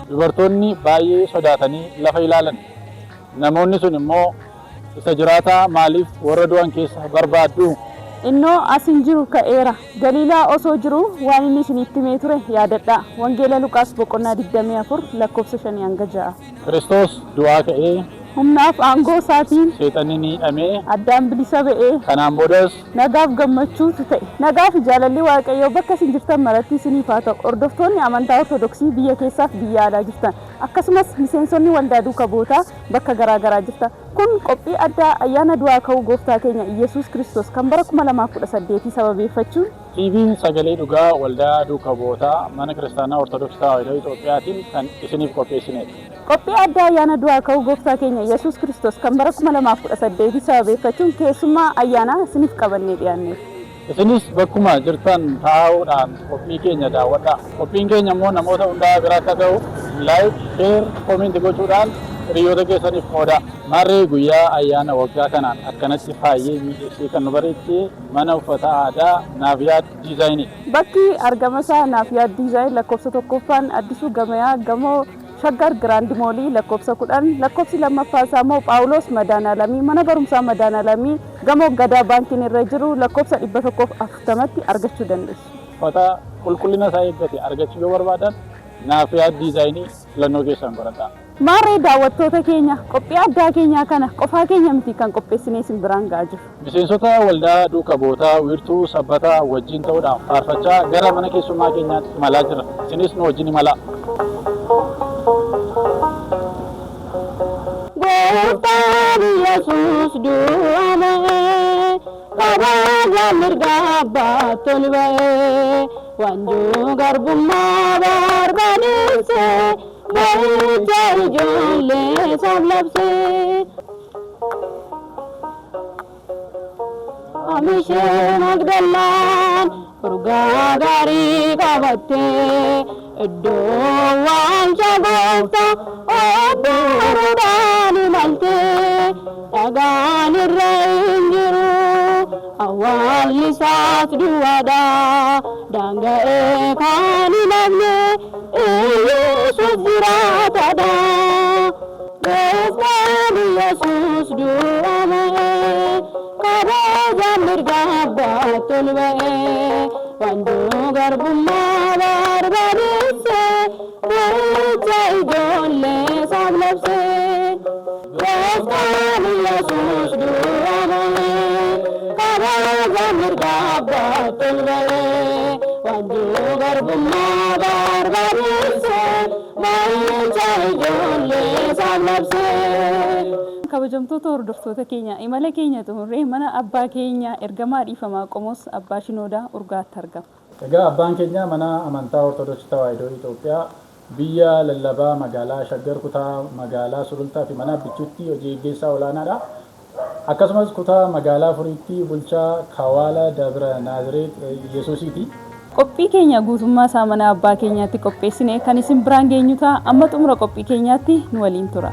Dubartoonni baay'ee sodaatanii lafa ilaalan. Namoonni sun immoo isa jiraata maaliif warra du'an keessa barbaaddu? Innoo asin jiru ka'eera. Galiilaa osoo jiru waan inni isinitti himee ture yaadadhaa. Wangeela Luqaas boqonnaa 24 lakkoofsa 5 hanga 6. Kiristoos du'aa ka'ee humnaaf aangoo isaatiin seexanni ni hidhamee addaan bilisa ba'ee kanaan boodas nagaaf gammachuutu ta'e. Nagaaf jaalalli Waaqayyoo bakka isin jirtan maratti isiniif haa ta'u. Hordoftoonni amantaa Ortodoksii biyya keessaaf biyya alaa jirtan akkasumas miseensonni waldaa duukaa bu'ootaa bakka garaa garaa jirtan kun qophii addaa ayyaana du'aa ka'uu gooftaa keenya Iyesuus Kiristoos kan bara 2018 sababeeffachuun TV'n sagalee dhugaa waldaa duukaa bu'ootaa mana kiristaanaa Ortodoksii Tawaahidoo Itoophiyaatiin kan isiniif qopheessineedha. Qophii addaa ayyaana du'aa ka'uu gooftaa keenya Iyesuus Kiristoos kan bara 2018 sababeeffachuun keessummaa ayyaanaa isiniif qabannee dhiyaanneerra. Isinis bakkuma jirtan taa'uudhaan qophii keenya daawwadhaa. Qophiin keenya immoo namoota hundaa bira akka ga'u laayik, sheer, koomentii gochuudhaan hiriyoota keessaniif qoodaa. Marree guyyaa ayyaana waggaa kanaan akkanatti faayyee miidhagsee kan nu bareechee mana uffata aadaa Naafiyaad Diizaayinii. Bakki argama isaa Naafiyaad Diizaayin lakkoofsa tokkoffaan Addisuu Gamayaa gamoo Shaggar Giraand Moolii lakkoofsa 10 lakkoofsi lammaffaa isaa immoo Phaawulos Madaanalamii mana barumsaa Madaanalamii gamoo Gadaa baankiin irra jiru lakkoofsa 140tti argachuu dandeessu. Uffata qulqullina isaa eeggate argachuu yoo barbaadan Naafiyaad Diizaayinii filannoo keessan godhadhaa. Maarree daawwattoota keenya qophii addaa keenyaa kana qofaa keenya miti kan qopheessinee isin biraan ga'aa jiru. Miseensota waldaa duukaa bu'ootaa wiirtuu sabbataa wajjin ta'uudhaan faarfachaa gara mana keessummaa keenyaatti imalaa jira. Isinis nu wajjin imalaa. Gooftaan Yesuus du'amee kabaja mirgaa baatol ba'ee wanjoo garbummaa barbaadeessee baricha ijoollee isaaf labsee. Amishee Magdalaan urgaa gaarii qabattee iddoo waamcha gooftaa obboruudhaan imaltee dhagaan irra hin jiru awwaalli isaas duwwaadha daanga'ee kan hin hafne Iyesuus jiraataadha. Gooftaan Iyesuus du'amee kabaja mirgaa baatol ba'ee wanjoo garbummaa barbaadeessee baricha ijoollee isaaf labsee. Gooftaan Iyesuus du'amee kabaja mirgaa baatol ba'ee wanjoo garbummaa barbaadeessee baricha ijoollee isaaf labsee. Kabajamtoota hordoftoota keenya imala keenya xumurree mana abbaa keenya ergamaa dhiifamaa Qomoos Abbaa Shinoodaa Urgaatti argama. Egaa abbaan keenya mana amantaa Ortodoksii Tawaahidoo Itoophiyaa biyya lallabaa magaalaa Shaggar kutaa magaalaa Sulultaa fi mana abbichuutti hojii gaggeessaa olaanaadha. Akkasumas kutaa magaalaa Furiitti bulchaa Kawaala Dabra Naazireet Yesuusiiti. Qophii keenya guutummaa isaa mana abbaa keenyaatti qopheessine kan isin biraan geenyu ta'a. Amma xumura qophii keenyaatti nu waliin tura.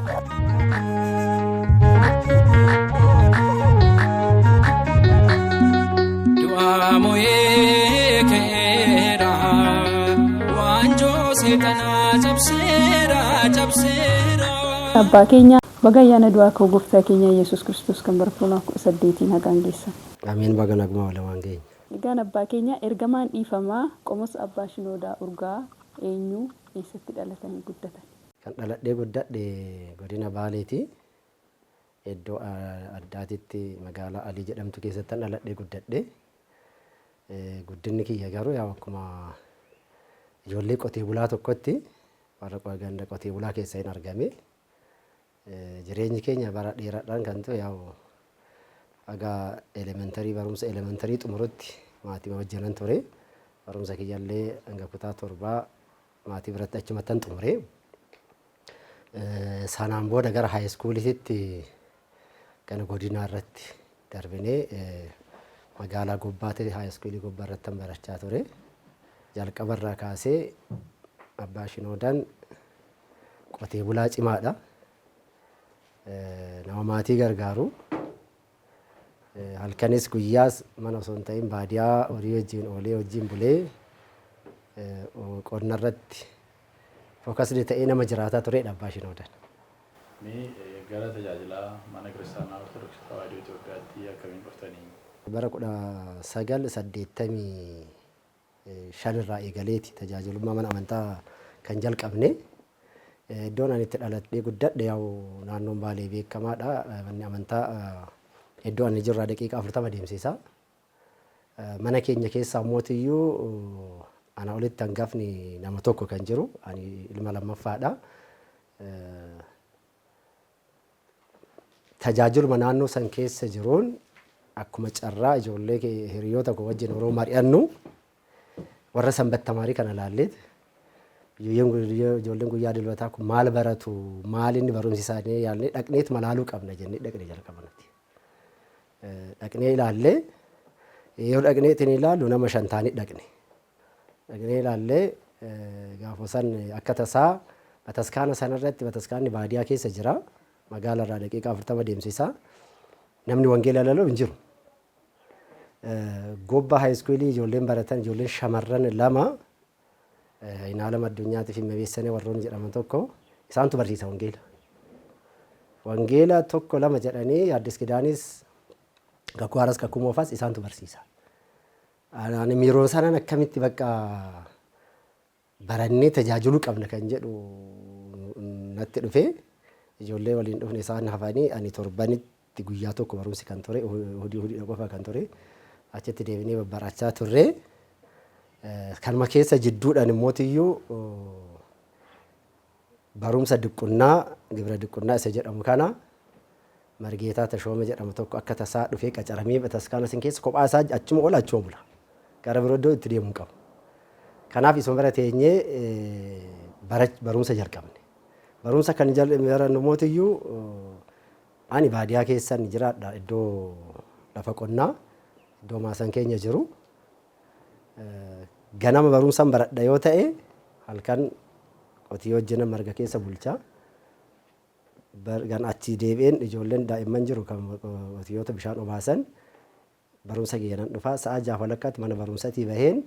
Abbaa keenya baga ayyaana du'aa ka'uu gooftaa keenya Yesuus Kiristoos kan bara 2018 hagaan geessan. Ameen baga naguma wala waan geenye. Egaan abbaa keenya ergamaan dhiifamaa Qomoos Abbaa Shinoodaa Urgaa eenyu eessatti dhalatanii guddatan? Kan dhaladhee guddadhe godina Baaleeti. Iddoo addaatitti magaalaa Alii jedhamtu keessatti dhaladhee guddadhe. Guddinni kiyya garuu yaa akkuma ijoollee qotee bulaa tokkotti warra ganda qotee bulaa keessa hin argame. Jireenyi keenya bara dheeraadhaan kan ta'e yaa aga elementarii barumsa elementarii xumurutti maatii wajjinan ture. Barumsa kiyyallee hanga kutaa 7 maatii biratti achumattan xumure. Sanaan booda gara high schoolititti kan godina irratti darbinee magaalaa Gobbaatti high school Gobbaa irratti barachaa ture. Jalqaba irraa kaasee Abbaa Shinoodaan qotee bulaa cimaadha. Nama maatii gargaaru. Halkanis guyyaas mana osoo hin ta'in baadiyyaa horii wajjin oolee wajjin bulee qonna irratti fookasdii ta'ee nama jiraataa turedha abbaa Shinoodan. Mee gara tajaajila mana kiristaanaa Ortodoksii Tawaahidoo Itoophiyaatti akkamiin dhuftanii? Bara 1985 irraa eegaleeti tajaajilummaa mana amantaa kan jalqabne. Iddoon ani itti dhaladhee guddadhe yaa'u naannoon Baalee beekamaadha. Manni amantaa iddoo ani jirraa daqiiqaa 40 deemsisa. Mana keenya keessaa mootiyyuu ana olitti hangafni nama tokko kan jiru ani ilma lammaffaadha. Tajaajiluma naannoo san keessa jiruun akkuma carraa ijoollee hiriyoota koo wajjin yeroo mari'annu warra sanbattamaarii kana laalleet ijoolleen guyyaa dilbataa kun maal baratu maal inni barumsi isaanii yaallee dhaqneet malaaluu qabna jennee dhaqne jalqabnatti. Dhaqnee ilaallee yoo dhaqneetiin ilaallu nama 5 taanii dhaqne. Dhaqnee ilaallee gaafa san akka tasaa bataskaana sanarratti bataskaanni baadiyaa keessa jira. Magaalaa irraa daqiiqaa 40 deemsisa. Namni wangeela laloo hin jiru. Gobba haayiskuulii ijoolleen baratan ijoolleen shamarran 2 inaalama addunyaatiif hin beeksisanii warroonni jedhaman tokko isaantu barsiisa wangeela. Wangeela tokko 2 jedhanii Addis Kidaanis kakuu haaras kakuu moofaas isaantu barsiisa. Ani yeroo sanaan akkamitti bakka barannee tajaajiluu qabna kan jedhu natti dhufee ijoollee waliin dhufne isaan hafanii ani torbanitti guyyaa tokko barumsi kan ture hudii qofa kan ture achitti deebinee babbarachaa turre kanuma keessa jidduudhaan immoo barumsa diqqunnaa gibira diqqunnaa isa jedhamu kana Margeetaa Tashooma jedhamu tokko akka tasaa dhufee qacaramee bataskaana sin keessa kophaa isaa achuma oola achuma bula gara biroo iddoo itti deemuu qabu. Kanaaf isuma bira teenyee barumsa jalqabne. Barumsa kan barannu mootiyyuu ani baadiyaa keessan jiraadha iddoo lafa qonnaa iddoo maasan keenya jiru. Ganama barumsan baradha yoo ta'e halkan qotii wajjin marga keessa bulchaa. Gan achi deebi'een ijoolleen daa'imman jiru kan qotiyoota bishaan obaasan barumsa geenan dhufaa sa'a 6:00 mana barumsatii baheen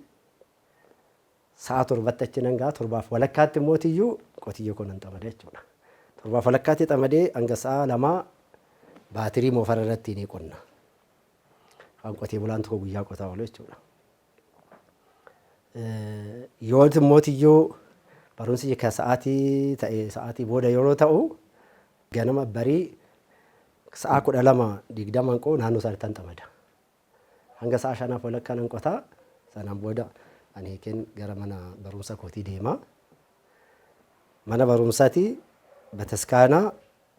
sa'a 7 achi nan gaa 7:00 mootiyyuu qotiyyoo kun xamadee jechuudha. 7:00 xamadee hanga sa'a 2 baatirii moofara irratti ni qonna. Kan qotee bulaan tokko guyyaa qotaa oolu jechuudha. Yoo mootiyyuu barumsi ka sa'aatii ta'e sa'aatii booda yeroo ta'u ganama barii sa'a 12:20 qoo naannoo isaatti xamada. Hanga sa'a 5:00 nan qotaa sanaan booda ani hiikeen gara mana barumsa kootii deema. Mana barumsaati bataskaanaa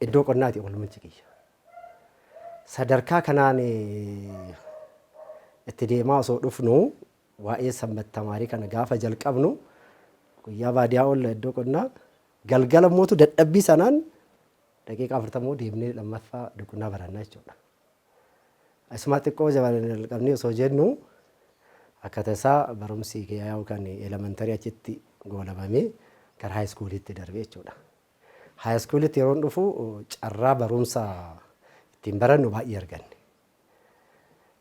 iddoo qonnaati oolmuchi kiyya. Sadarkaa kanaan itti deemaa osoo dhufnu waa'ee sanbattamaarii kana gaafa jalqabnu guyyaa baadiyaa oolla iddoo qonnaa galgala mootu dadhabbii sanaan daqiiqaa 40 deemnee lammaffaa diqunnaa barannaa jechuudha. Asuma xiqqoo jalqabnee osoo jennu akka tasaa barumsi yaa'u kan elementarii achitti goolabamee gara haayiskuuliitti darbee jechuudha. Haayiskuuliitti yeroo dhufu carraa barumsa ittiin barannu baay'ee arganne.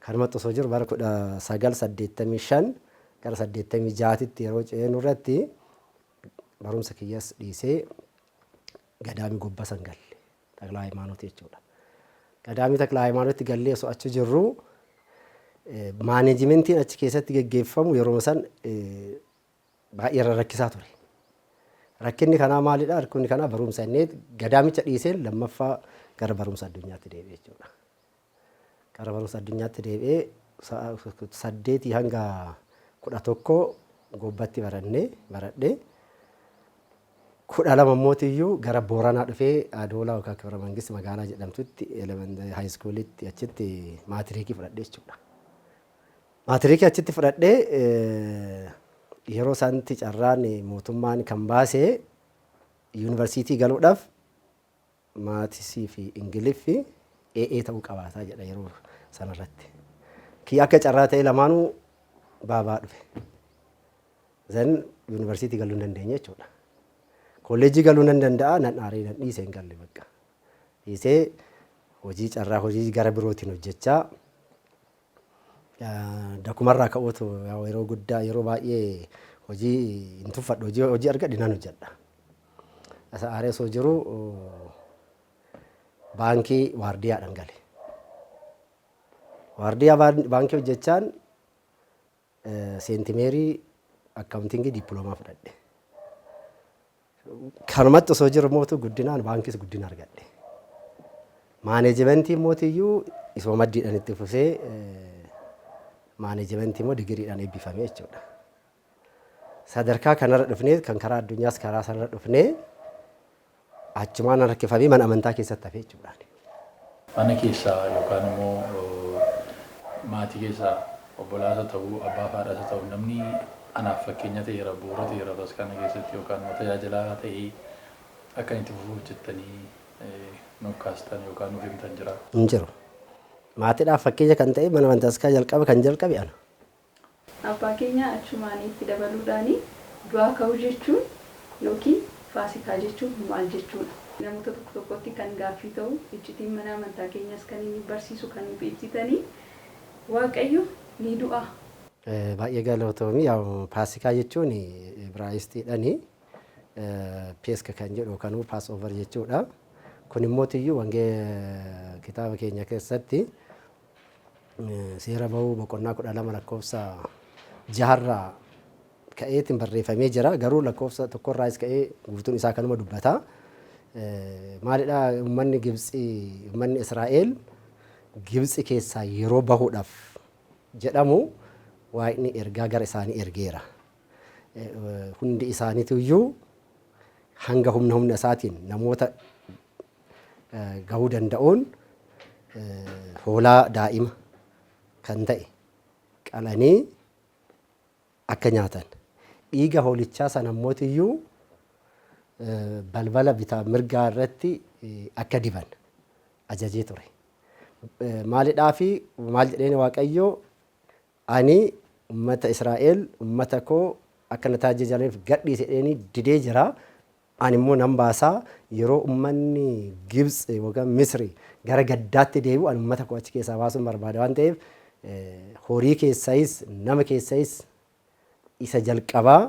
Kanumatti osoo jiru bara 1985 gara 86tti yeroo ceenu irratti barumsa kiyyas dhiisee gadaami gobba san galle Taklaa Hayimaanooti jechuudha. Gadaami Taklaa Hayimaanooti gallee osoo achi jirru maaneejimentiin achi keessatti geggeeffamu yeroo san baay'ee rakkisaa ture. Rakkinni kanaa maalidha? Rakkinni kanaa barumsa inni gadaamicha dhiiseen lammaffaa gara barumsa addunyaatti deebi'e jechuudha. Gara barumsa addunyaatti deebi'ee 8 hanga 11 gobbatti baradhee 12 mootiyyuu gara Booranaa dhufee Adoolaa yookaan Kibra Mangist magaalaa jedhamtutti haayiskuuliitti achitti maatiriikii fudhadhee jechuudha. Maatiriikii achitti fudhadhee yeroo sanatti carraan mootummaan kan baasee yuunivarsiitii galuudhaaf maatisii fi ingiliffi AA ta'uu qabaataa jedha yeroo sanarratti. Kii akka carraa ta'e lamaanuu baabaa dhufe. Zan yuunivarsiitii galuu hin dandeenye jechuudha. Kolleejjii galuu nan danda'a nan aaree nan dhiisee hin galle bakka. Dhiisee hojii carraa hojii gara birootiin hojjechaa dakumarraa ka'uutu yeroo guddaa yeroo baay'ee hojii hin tuffadhu hojii argadhe nan hojjedha. Asa aaree osoo jiru baankii waardiyaadhaan gale. Waardiyaa baankii hojjechaan seentimeerii akkaawuntiingii dippiloomaa fudhadhe. Kanumatti osoo jiru mootu guddinaan baankis guddina argadhe. Maaneejimentii mootiyyuu isoo maddiidhaan itti fufee maaneejimentii immoo digiriidhaan eebbifamee jechuudha. Sadarkaa kanarra dhufnee kan karaa addunyaas karaa sanarra dhufnee achumaan harkifamee mana amantaa keessatti hafee jechuudha. Mana keessaa yookaan immoo maatii keessaa obbolaasa ta'uu abbaa haadha ta'uu namni anaaf fakkeenya ta'eera bu'uura ta'eera bas kana keessatti yookaan tajaajilaa ta'ee akka itti fufuuf jettanii nuuf kaastan yookaan nuuf himtan jira. Hin jiru. Maatiidhaaf fakkeenya kan ta'e mana amantaas kan jalqabe ana. Abbaa keenya achumaan itti dabaluudhaani du'aa ka'uu jechuun yookiin faasikaa jechuun maal jechuudha? Namoota tokko tokkotti kan gaaffii ta'u iccitiin mana amantaa keenyas kan inni barsiisu kan nuuf ibsitanii Waaqayyo ni du'a. Baay'ee galatoomii faasikaa jechuun Ibraayistiidhaani peeska kan jedhu kanuu paas oovar jechuudha. Kun immoo tiyyuu kitaaba keenya keessatti seera bahuu boqonnaa 12 lakkoofsa 6 ka'eetiin barreeffamee jira. Garuu lakkoofsa tokkorraas ka'ee guutuun isaa kanuma dubbata. Maalidhaa uummanni Israa'eel Gibxi keessaa yeroo bahuudhaaf jedhamu Waaqni ergaa gara isaanii ergeera. Hundi isaaniitiyyuu hanga humna isaatiin namoota gahuu danda'uun hoolaa daa'ima kan ta'e qalanii akka nyaatan. Dhiiga hoolichaa sana mootiyyuu balbala bitaa mirgaa irratti akka diban ajajee ture. Maalidhaa fi maal jedheen Waaqayyoo ani ummata Israa'eel ummata koo akka na tajaajilaniif gadhiise jedheenii didee jira. Ani immoo nan baasaa yeroo ummanni Gibxi yookaan Misri gara gaddaatti deebi'u ani ummata koo achi keessaa baasuun barbaada waan ta'eef horii keessayis nama keessayis isa jalqabaa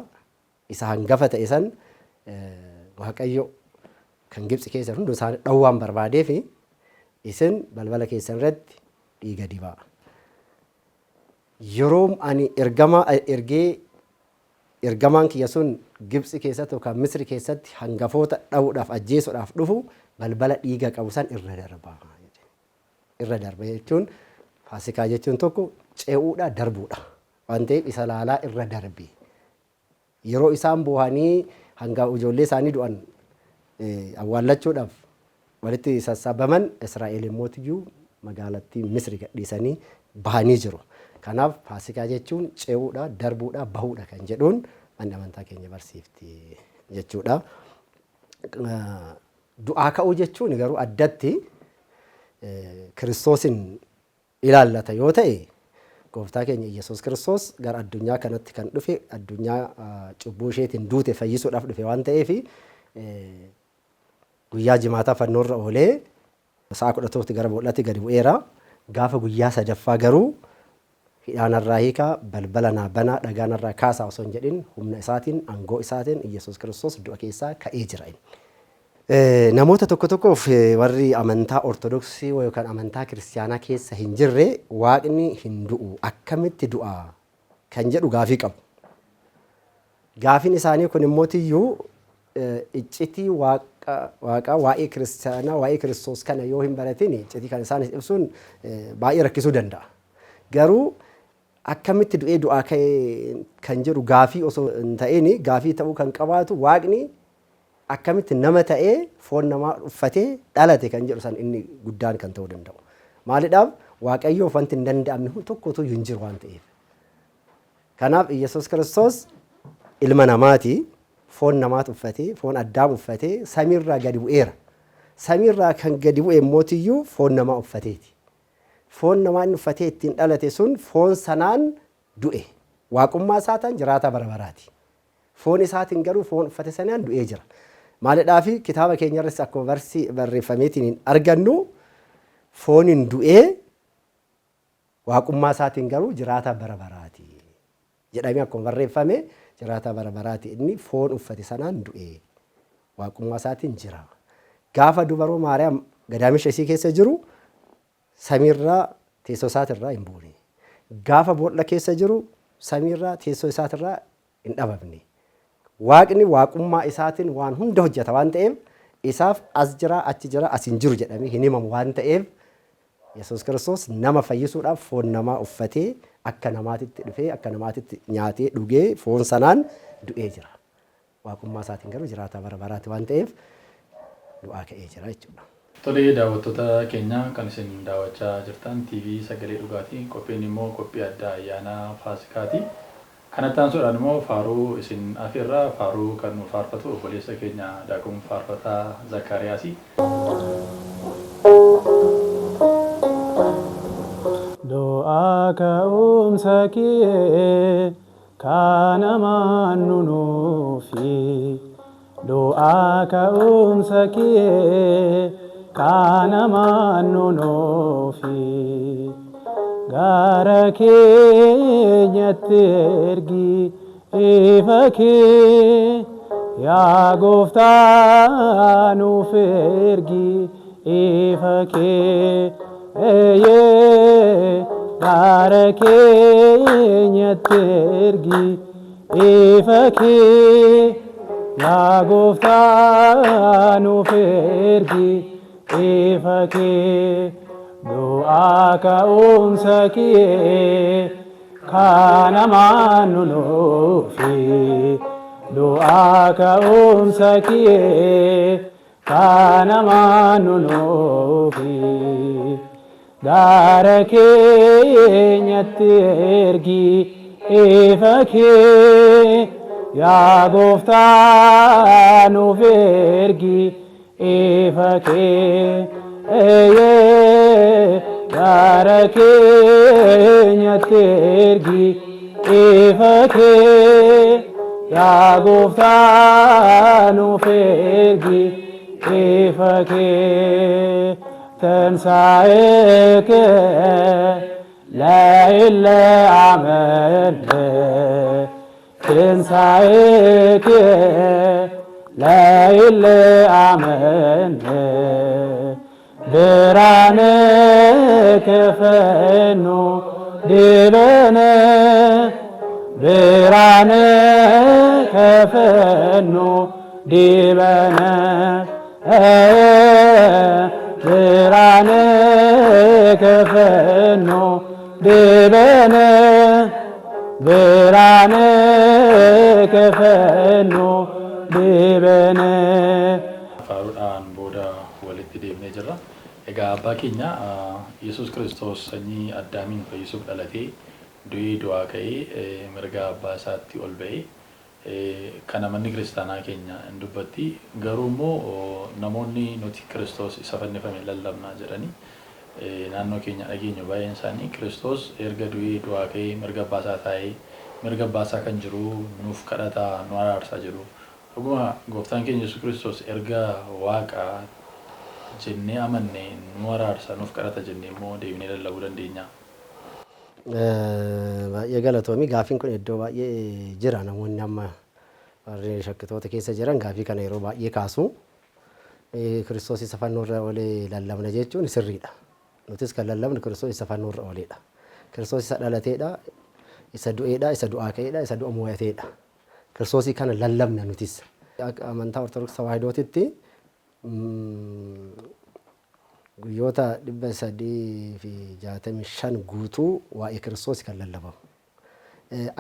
isa hangafa ta'e san Waaqayyo kan Gibxi keessa hundi isaanii dhawwaan barbaadee fi isin balbala keessan irratti dhiiga dibaa. Yeroo ani ergamaan kiyya sun Gibxi keessatti yookaan Misri keessatti hangafoota dha'uudhaaf ajjeesuudhaaf dhufu balbala dhiiga qabu san irra darbaa. Irra darba jechuun faasikaa jechuun tokko ce'uudha darbuudha. Waan ta'eef isa laalaa irra darbe. Yeroo isaan boohanii hanga ijoollee isaanii du'an awwaallachuudhaaf walitti sassaabaman Israa'eel mootiyyuu magaalattii Misri gadhiisanii bahanii jiru. Kanaaf faasikaa jechuun ce'uudha, darbuudha, bahuudha kan jedhuun manni amantaa keenya barsiifti jechuudha. Du'aa ka'uu jechuun garuu addatti Kiristoosin ilaallata yoo ta'e gooftaa keenya Iyesuus Kiristoos gara addunyaa kanatti kan dhufe addunyaa cubbuu isheetiin duute fayyisuudhaaf dhufe waan ta'eef guyyaa jimaataa fannoorra oolee sa'a 11tti gara bool'aatti gadi bu'eera. Gaafa guyyaa sadaffaa garuu hidhaanarraa hiikaa balbala naa banaa dhagaanarraa kaasaa osoo hin jedhin humna isaatiin aangoo isaatiin Iyesuus Kiristoos du'a keessaa ka'ee jira. Namoota tokkoof warri amantaa ortodoksii yookaan amantaa kiristaanaa keessa hin jirre Waaqni hin du'u akkamitti du'a kan jedhu gaafii qabu. Gaafiin isaanii kun immoo tiyyuu iccitii waaqaa waa'ee kiristaanaa waa'ee Kiristoos kana yoo hin baratin iccitii kan isaanis ibsuun baay'ee rakkisuu danda'a. Garuu akkamitti du'ee du'aa kan jedhu gaafii osoo hin ta'in gaafii ta'uu kan qabaatu Waaqni akkamitti nama ta'ee foon namaa uffatee dhalate kan jedhu san inni guddaan kan ta'uu danda'u. Maalidhaaf Waaqayyoof wanti hin danda'amne tokkotu hin jiru waan ta'eef. Kanaaf Iyesuus Kiristoos ilma namaati foon namaatu uffatee foon addaam uffatee samiirraa gadi bu'eera. Samiirraa kan gadi bu'e mootiyyuu foon namaa uffateeti. Foon namaa inni uffatee ittiin dhalate sun foon sanaan du'e. Waaqummaa isaatiin jiraata bara baraati. Foon isaatiin garuu foon uffate sanaan du'ee jira. Maalidhaaf kitaaba keenya irratti akkuma barreeffameetiin argannu fooniin du'ee waaqummaa isaatiin garuu jiraata bara baraati jedhamee akkuma barreeffame jiraata bara baraati. Inni foon uffate sanaan du'e waaqummaa isaatiin jira. Gaafa dubaroo Maariyaam gadaamicha isii keessa jiru samiirraa teessoo isaatirraa hin buune. Gaafa boolla keessa jiru samiirraa teessoo isaatirraa hin dhabamne. Waaqni waaqummaa isaatiin waan hunda hojjeta waan ta'eef isaaf as jira achi jira as hin jiru jedhamee hin himamu waan ta'eef Yesuus Kiristoos nama fayyisuudhaaf foon namaa uffatee akka namaatitti dhufee akka namaatitti nyaatee dhugee foon sanaan du'ee jira. Waaqummaa isaatiin garuu jiraata bara baraati waan ta'eef du'aa ka'ee jira jechuudha. Tolee daawwattoota keenya kan isin daawwachaa jirtan TV Sagalee Dhugaatii qophiin immoo qophii addaa ayyaana Faasikaati. Kanatti aansuudhaan immoo faaruu isin afeerraa faaruu kan nu faarfatu obboleessa keenya Daakuu Faarfataa Zakkaariyaasi. Doa ka'umsa kee kana manunufi doa ka'umsa kee kana manunufi gara keenyatti ergi ifa kee yaa gooftaa nuuf ergi ifa kee gara keenyatti ergi ifa kee yaa gooftaa nuuf ergi ifa kee du'aa ka'umsa kee kana manunufi du'aa ka'umsa kee kana manunufi gara keenyatti ergi ifa kee yaa gooftaa nuuf ergi ifa kee gara keenyatti ergi ifa kee yaa gooftaa nuuf ergi ifa kee ትንሣኤከ ለይለ አመነ ትንሣኤከ ለይለ አመነ ብርሃነ ከፈኑ ዲበነ ብርሃነ ከፈኑ ዲበነ ብርሃነ ከፈኑ ዲበነ ብርሃነ ከፈኑ ዲበነ Faaruudhaan booda walitti deemnee jirra. Egaa abbaa keenya Yesuus Kiristoos sanyii Addaamiin fayyisuuf dhalatee du'ee du'aa ka'ee mirga abbaa isaatti ol ba'ee kana manni kiristaanaa keenya hin dubbatti. Garuu immoo namoonni nuti Kiristoos isa fannifame lallabnaa jedhanii naannoo keenya dhageenyu baay'een isaanii Kiristoos erga du'ee du'aa ka'ee mirga abbaa isaa taa'ee mirga abbaa isaa kan jiru nuuf kadhataa nu araarsaa jiru. Dhuguma gooftaan keenya Yesuus Kiristoos erga waaqa jennee amanne nu araarsa nuuf kadhata jennee immoo deebinee lallabuu dandeenya. Baay'ee galatoomii gaafiin kun iddoo baay'ee jira namoonni amma warri shakkitoota keessa jiran gaafii kana yeroo baay'ee kaasu. Kiristoos isa fannoorra olee lallabna jechuun sirriidha. Nutis kan lallabnu Kiristoos isa fannoorra oleedha. Kiristoos isa dhalateedha, isa du'eedha, isa du'aa ka'eedha, isa du'a mo'ateedha. Kiristoosii kana lallabna nutis. Akka amantaa Ortodoksii Tawaahidootitti guyyoota 365 guutuu waa'ee Kiristoos kan lallabamu.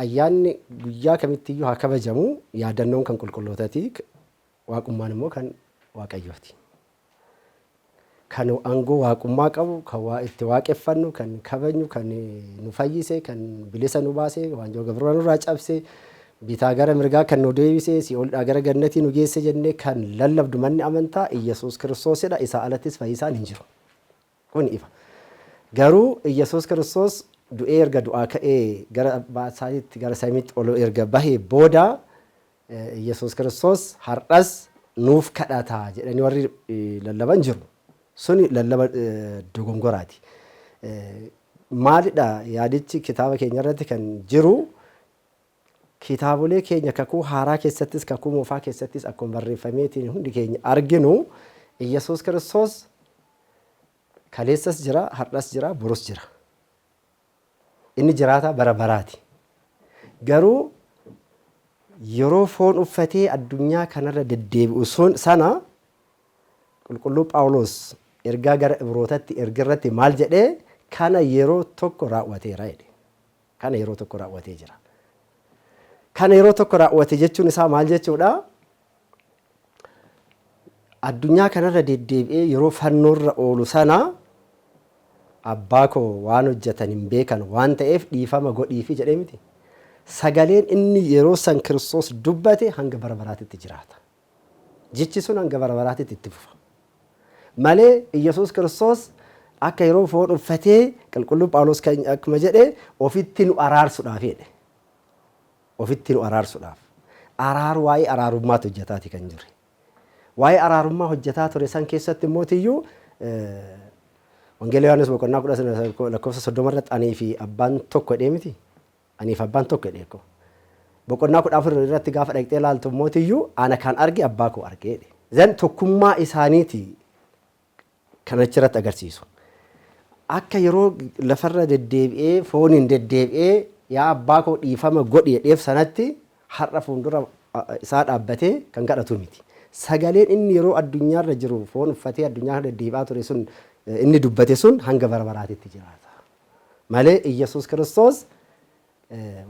Ayyaanni guyyaa kamittiyyuu haa kabajamu, yaadannoon kan qulqullootaati, waaqummaan immoo kan Waaqayyooti. Kan aangoo waaqummaa qabu, kan itti waaqeffannu, kan kabajnu, kan nu fayyise, kan bilisa nu baase, waanjoo gabroo nurraa cabse, bitaa gara mirgaa kan nu deebise, si'oolidhaa gara gannatii nu geesse jennee kan lallabdu manni amantaa Iyyasuus Kiristoosidha. Isaa alattis fayyisaan hin jiru. Kun ifa. Garuu Iyyasuus Kiristoos du'ee erga du'aa ka'ee gara abbaa isaatiitti gara samiitti ol erga bahee booda Iyyasuus Kiristoos har'as nuuf kadhataa jedhanii warri lallaban jiru. Suni lallaba dogongoraati. Maalidha yaadichi kitaaba keenya irratti kan jiru? kitaabolee keenya kakuu haaraa keessattis kakuu moofaa keessattis akkuma barreeffameetiin hundi keenya arginu Iyyasuus Kiristoos kaleessas jira, har'as jira, borus jira. Inni jiraata bara baraati. Garuu yeroo foon uffatee addunyaa kanarra deddeebi'u sana qulqulluu Phaawulos ergaa gara Ibrootatti ergirratti maal jedhee kana yeroo tokko raawwateera jedhe. Kana yeroo tokko raawwatee jira. Kana yeroo tokko raawwate jechuun isaa maal jechuudha? Addunyaa kanarra deddeebi'ee yeroo fannoorra oolu sana abbaa koo waan hojjetan hin beekan waan ta'eef dhiifama godhiifi jedhee miti. Sagaleen inni yeroo san Kiristoos dubbate hanga bara baraatitti jiraata. Jechi sun hanga bara baraatitti itti fufa. Malee Iyyasuus Kiristoos akka yeroo foon uffatee qulqulluu Phaawulos kan akkuma jedhe ofitti nu araarsuudhaaf jedhe. Ofitti nu araarsuudhaaf. Araaru waa'ee araarummaatu hojjetaati kan jiru. Waa'ee araarummaa hojjetaa ture san keessatti mootiyyuu Wangeela Yohaannis boqonnaa 10 lakkoofsa 30 irratti anii fi abbaan tokko jedhee miti. Anii fi abbaan tokko jedhee ko. Boqonnaa 14 irratti gaafa dhaqxee ilaaltu mootiyyuu ana kan arge abbaa koo arge jedhe. Zan tokkummaa isaaniiti kan achirratti agarsiisu. Akka yeroo lafarra deddeebi'ee fooniin deddeebi'ee yaa abbaa koo dhiifama godhi jedheef sanatti har'a fuuldura isaa dhaabbatee kan kadhatu miti. Sagaleen inni yeroo addunyaarra jiru foon uffatee addunyaarra deddeebi'aa ture sun inni dubbate sun hanga bara baraatitti jiraata. Malee Iyyasuus Kiristoos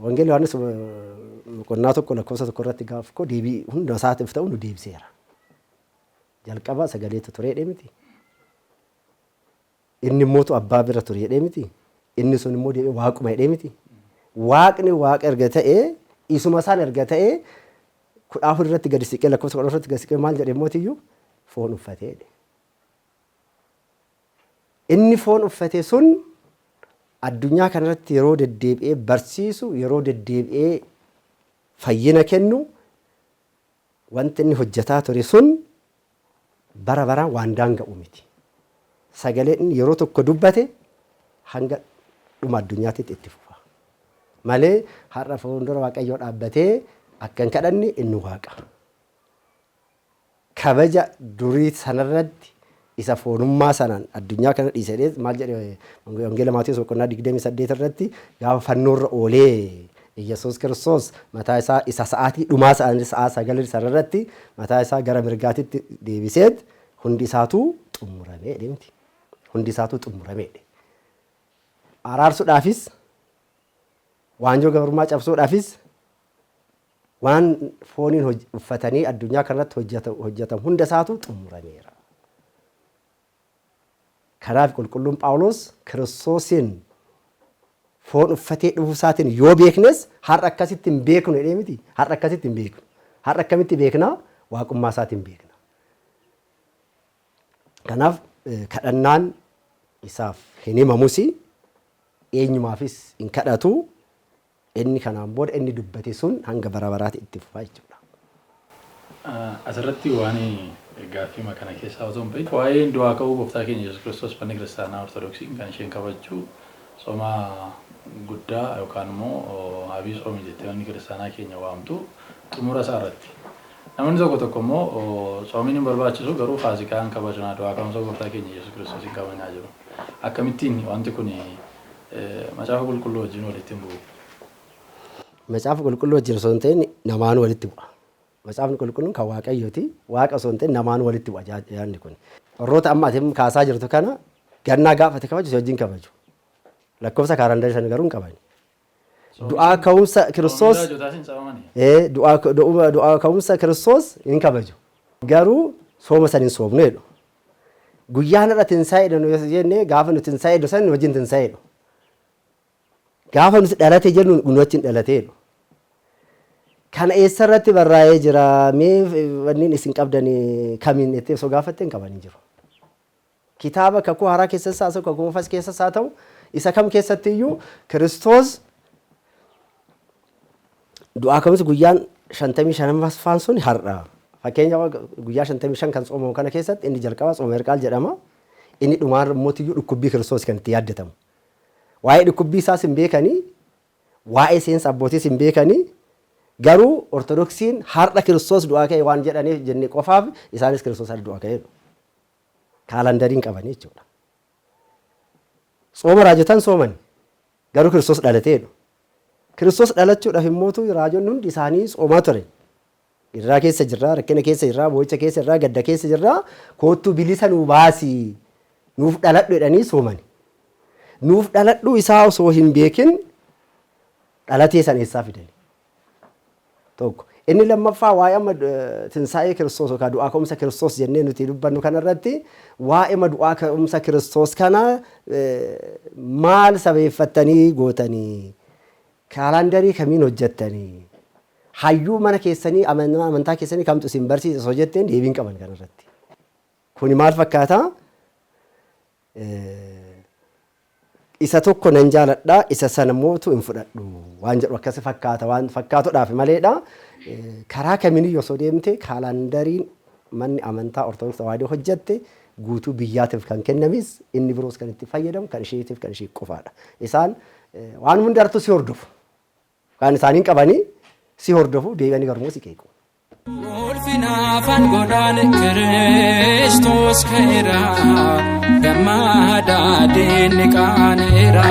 Wangeela Yohaannis boqonnaa 1 lakkoofsa 1 irratti gaafa ko deebii hunda isaatiif ta'u nu deebiseera. Jalqaba sagaleetu ture jedhee miti. Inni immoo abbaa bira ture jedhee miti. Inni sun immoo deebi'ee waaquma jedhee miti. Waaqni waaqa erga ta'ee isuma isaan erga ta'ee 14 irratti gadi siqee lakkoofsa 14 irratti gadi siqee maal jedhee mootiyyuu foon uffatee jedhe. Inni foon uffatee sun addunyaa kanarratti yeroo deddeebi'ee barsiisu, yeroo deddeebi'ee fayyina kennu wanti inni hojjetaa ture sun bara baraan waan daanga'u miti. Sagaleen inni yeroo tokko dubbate hanga dhuma addunyaatti itti fufa. Malee har'a fuuldura Waaqayyoo dhaabbatee akka hin kadhanne inni waaqa. Kabaja durii sanarratti isa foonummaa sanaan addunyaa kana dhiisee maal jedhe Wangeela Maatiyos boqonnaa 28 irratti gaafa fannoorra oolee Iyyasuus Kiristoos mataa isaa isa sa'aatii dhumaa sa'a 9 sanarratti mataa isaa gara mirgaatitti deebiseet hundi isaatu xumuramee deemti. Hundi isaatu xumuramee. Araarsuudhaafis waanjoo gabrummaa cabsuudhaafis waan fooniin uffatanii addunyaa kanarratti hojjetan hunda isaatu xumurameera. Kanaaf qulqulluun Phaawulos Kiristoosiin foon uffatee dhufuu isaatiin yoo beeknes har'a akkasitti hin beeknu jedhee miti. Har'a akkasitti hin beeknu. Har'a akkamitti beekna? Waaqummaa isaatiin beekna. Kanaaf kadhannaan isaaf hin himamus eenyumaafis hin kadhatu. Inni kanaan booda inni dubbate sun hanga bara baraatti itti fufaa jechuudha. Asirratti waan gaaffii kana keessaa osoo hin bahin waa'ee du'aa ka'uu gooftaa keenya Yesuus Kiristoos manni kiristaanaa Ortodoksiin kan isheen kabajju sooma guddaa yookaan immoo abii soomii jettee manni kiristaanaa keenya waamtu xumura isaa irratti. Namoonni tokko immoo soomiin hin barbaachisu garuu faasikaan kabajnaa du'aa ka'umsa gooftaa keenya Yesuus Kiristoosiin kabajnaa jiru. Akkamittiin wanti kun macaafa qulqulluu wajjin walitti hin bu'u? Macaafa qulqulluu wajjin osoo hin ta'in namaan walitti bu'a. Macaafni qulqulluun kan Waaqayyooti. Waaqa osoo hin ta'in namaan walitti bu'a yaadni kun. Warroota amma ati kaasaa jirtu kana gannaa gaafate kabaju si wajjin kabaju. Lakkoofsa kaarandarii sana garuu hin qabani. Du'aa ka'umsa Kiristoos du'aa ka'umsa Kiristoos hin kabaju. Garuu sooma san hin soomnu jedhu. Guyyaan irra tinsaa'ee jedhu jennee gaafa nuti tinsaa'ee jedhu san wajjin tinsaa'ee jedhu. Gaafa nuti dhalate jennu nu wajjin dhalatee jedhu. Kana eessarratti barraa'ee jira mee wanni isin qabdan kamiin itti osoo gaafatte hin qaban jiru. Kitaaba kakuu haaraa keessas haa ta'u kakuu moofaa keessas haa ta'u isa kam keessatti iyyuu Kiristoos du'aa ka'umsa guyyaan 55 sun har'a. Fakkeenyaaf guyyaa 55 kan soomamu kana keessatti inni jalqaba sooma Erqaal jedhama. Inni dhumaan immoo dhukkubbii Kiristoos kan itti yaaddatamu. Waa'ee dhukkubbii isaas hin beekanii, waa'ee seensa abbootiis hin beekanii, Garuu Ortodoksiin har'a Kiristoos du'aa ka'e waan jedhaniif jennee qofaaf isaanis Kiristoos du'aa ka'eedha. Kaalandariin qabanii jechuudha. Sooma raajotaan sooman garuu Kiristoos dhalateedha. Kiristoos dhalachuudhaaf immoo raajonni hundi isaanii soomaa ture. Irraa keessa jirraa, rakkina keessa jirraa, boo'icha keessa jirraa, gadda keessa jirraa, koottuu bilisa nuu baasii nuuf dhaladhu jedhanii soomani. Nuuf dhaladhu isaa osoo hin beekin dhalatee san eessaa fidani. Tokko. Inni lammaffaa waa'ee amma tinsaa'ee Kiristoos yookaan du'aa ka'umsa Kiristoos jennee nuti dubbannu kanarratti waa'ee du'aa ka'umsa Kiristoos kana maal sabeeffattanii gootanii kaalandarii kamiin hojjettanii hayyuu mana keessanii amantaa keessanii kamtu isin barsiisa osoo jetteen deebiin qaban kanarratti. Kuni maal fakkaata? Isa tokko nan jaaladha isa sana mootu hin fudhadhu waan jedhu akkasi fakkaata waan fakkaatudhaaf maleedha. Karaa kamiiniyyuu osoo deemte kaalandariin manni amantaa Ortodoksii Tawaahidoo hojjette guutuu biyyaatiif kan kennamis inni biroos kan itti fayyadamu kan isheetiif kan ishee qofaadha. Isaan waan hundartuu si hordofu. Kan isaaniin qabanii si hordofu deebi'anii garuu si qeequ. Ulfinaafan godhaan Kiristoos ka'eera gammadaa diinni qaana'eera.